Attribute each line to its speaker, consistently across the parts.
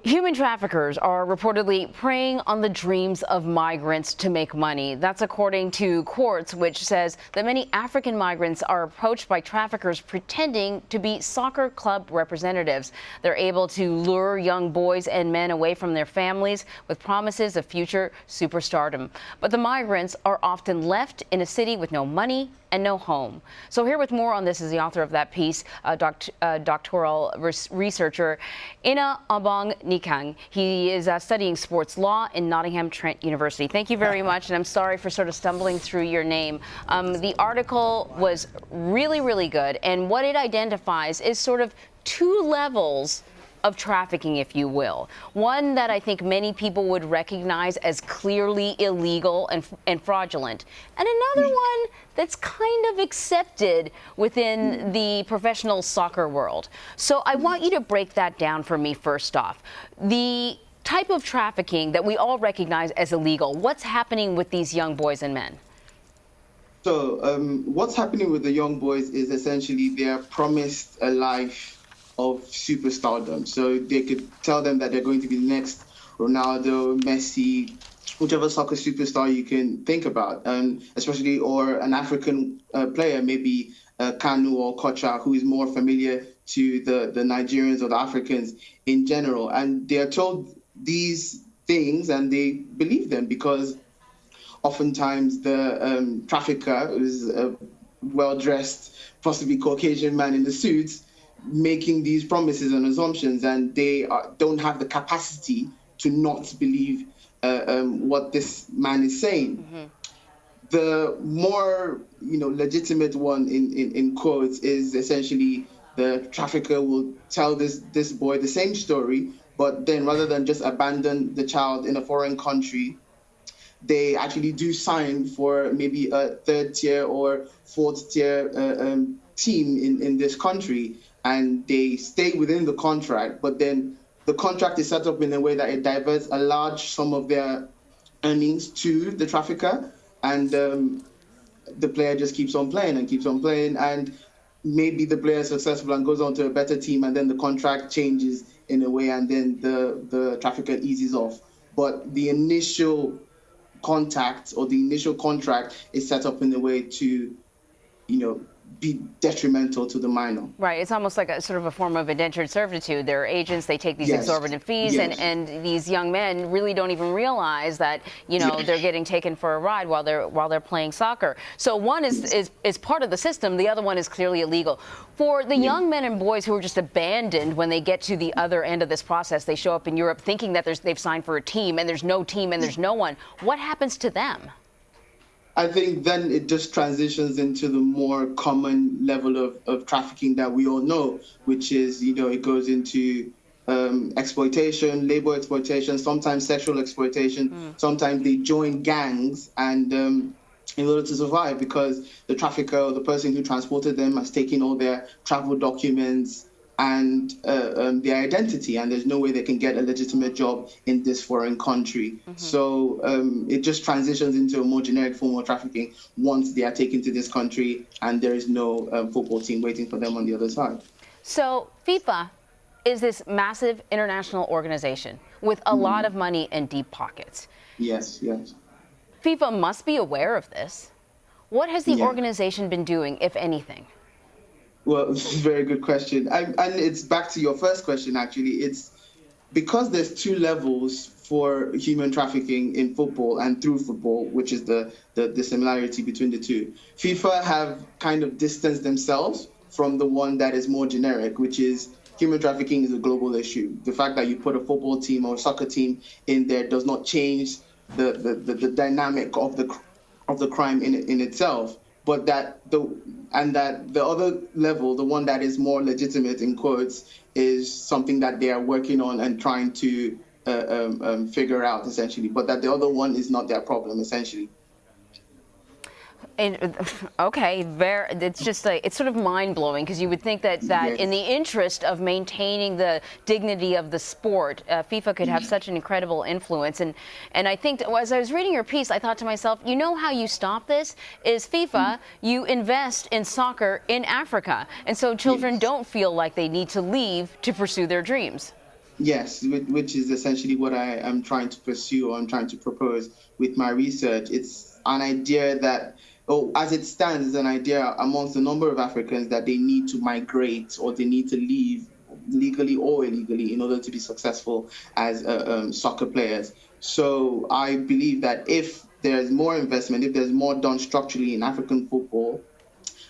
Speaker 1: Human traffickers are reportedly preying on the dreams of migrants to make money. That's according to courts, which says that many African migrants are approached by traffickers pretending to be soccer club representatives. They're able to lure young boys and men away from their families with promises of future superstardom. But the migrants are often left in a city with no money and no home. So here with more on this is the author of that piece, doctoral researcher Ini-Obong Nkang. He is studying sports law in Nottingham Trent University. Thank you very much, and I'm sorry for sort of stumbling through your name. The article was really good, and what it identifies is sort of two levels of trafficking, if you will. One that I think many people would recognize as clearly illegal and fraudulent, and another one that's kind of accepted within the professional soccer world. So I want you to break that down for me first off. The type of trafficking that we all recognize as illegal, what's happening with these young boys and men?
Speaker 2: So what's happening with the young boys is essentially they're promised a life of superstardom. So they could tell them that they're going to be the next Ronaldo, Messi, whichever soccer superstar you can think about, especially or an African player, maybe Kanu or Kocha, who is more familiar to the Nigerians or the Africans in general. And they are told these things and they believe them because oftentimes the trafficker is a well-dressed, possibly Caucasian man in the suits, making these promises and assumptions, and they don't have the capacity to not believe what this man is saying. Mm-hmm. The more legitimate one in quotes is essentially the trafficker will tell this boy the same story, but then rather than just abandon the child in a foreign country, they actually do sign for maybe a third tier or fourth tier team in this country, and they stay within the contract, but then the contract is set up in a way that it diverts a large sum of their earnings to the trafficker, and the player just keeps on playing and keeps on playing, and maybe the player is successful and goes on to a better team, and then the contract changes in a way, and then the trafficker eases off. But the initial contact or the initial contract is set up in a way to, be detrimental to the minor.
Speaker 1: Right. It's almost like a sort of a form of indentured servitude. Their agents, they take these exorbitant fees, and these young men really don't even realize that, they're getting taken for a ride while they're playing soccer. So one is part of the system. The other one is clearly illegal. For the young men and boys who are just abandoned when they get to the other end of this process, they show up in Europe thinking that they've signed for a team, and there's no team and there's no one. What happens to them?
Speaker 2: I think then it just transitions into the more common level of trafficking that we all know, which is, it goes into exploitation, labor exploitation, sometimes sexual exploitation. Sometimes they join gangs and in order to survive, because the trafficker or the person who transported them has taken all their travel documents and their identity, and there's no way they can get a legitimate job in this foreign country. Mm-hmm. So it just transitions into a more generic form of trafficking once they are taken to this country and there is no football team waiting for them on the other side.
Speaker 1: So FIFA is this massive international organization with a lot of money and deep pockets.
Speaker 2: Yes.
Speaker 1: FIFA must be aware of this. What has the organization been doing, if anything?
Speaker 2: Well, very good question. And it's back to your first question, actually. It's because there's two levels for human trafficking in football and through football, which is the similarity between the two. FIFA have kind of distanced themselves from the one that is more generic, which is human trafficking is a global issue. The fact that you put a football team or a soccer team in there does not change the dynamic of the crime in itself. But that the other level, the one that is more legitimate in quotes, is something that they are working on and trying to figure out essentially. But that the other one is not their problem essentially.
Speaker 1: Okay, it's just like, it's sort of mind-blowing, because you would think that in the interest of maintaining the dignity of the sport, FIFA could have such an incredible influence. And I think as I was reading your piece, I thought to myself, how you stop this is FIFA, you invest in soccer in Africa. And so children don't feel like they need to leave to pursue their dreams.
Speaker 2: Yes, which is essentially what I am trying to pursue, or I'm trying to propose with my research. It's an idea that, oh, as it stands, is an idea amongst a number of Africans that they need to migrate, or they need to leave legally or illegally in order to be successful as soccer players. So I believe that if there's more investment, if there's more done structurally in African football,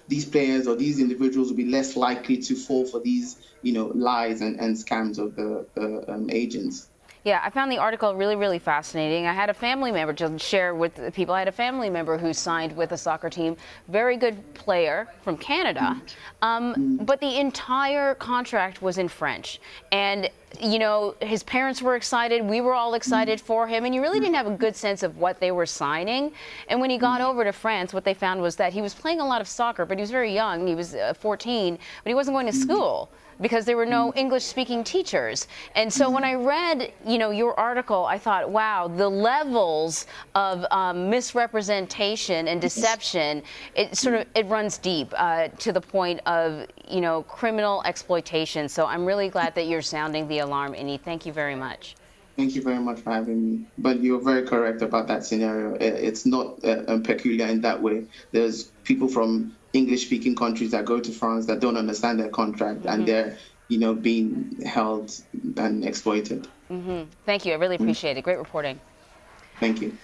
Speaker 2: these players or these individuals will be less likely to fall for these, lies and scams of the agents.
Speaker 1: Yeah, I found the article really, really fascinating. I had a family member to share with the people. I had a family member who signed with a soccer team, very good player from Canada, but the entire contract was in French. And, his parents were excited. We were all excited for him. And you really didn't have a good sense of what they were signing. And when he got over to France, what they found was that he was playing a lot of soccer, but he was very young. He was 14, but he wasn't going to school because there were no English-speaking teachers. And so when I read, your article, I thought, wow, the levels of misrepresentation and deception, it runs deep to the point of, criminal exploitation. So I'm really glad that you're sounding the alarm, Ini. Thank you very much.
Speaker 2: Thank you very much for having me. But you're very correct about that scenario. It's not peculiar in that way. There's people from English-speaking countries that go to France that don't understand their contract, and they're, being held and exploited.
Speaker 1: Thank you. I really appreciate it. Great reporting.
Speaker 2: Thank you.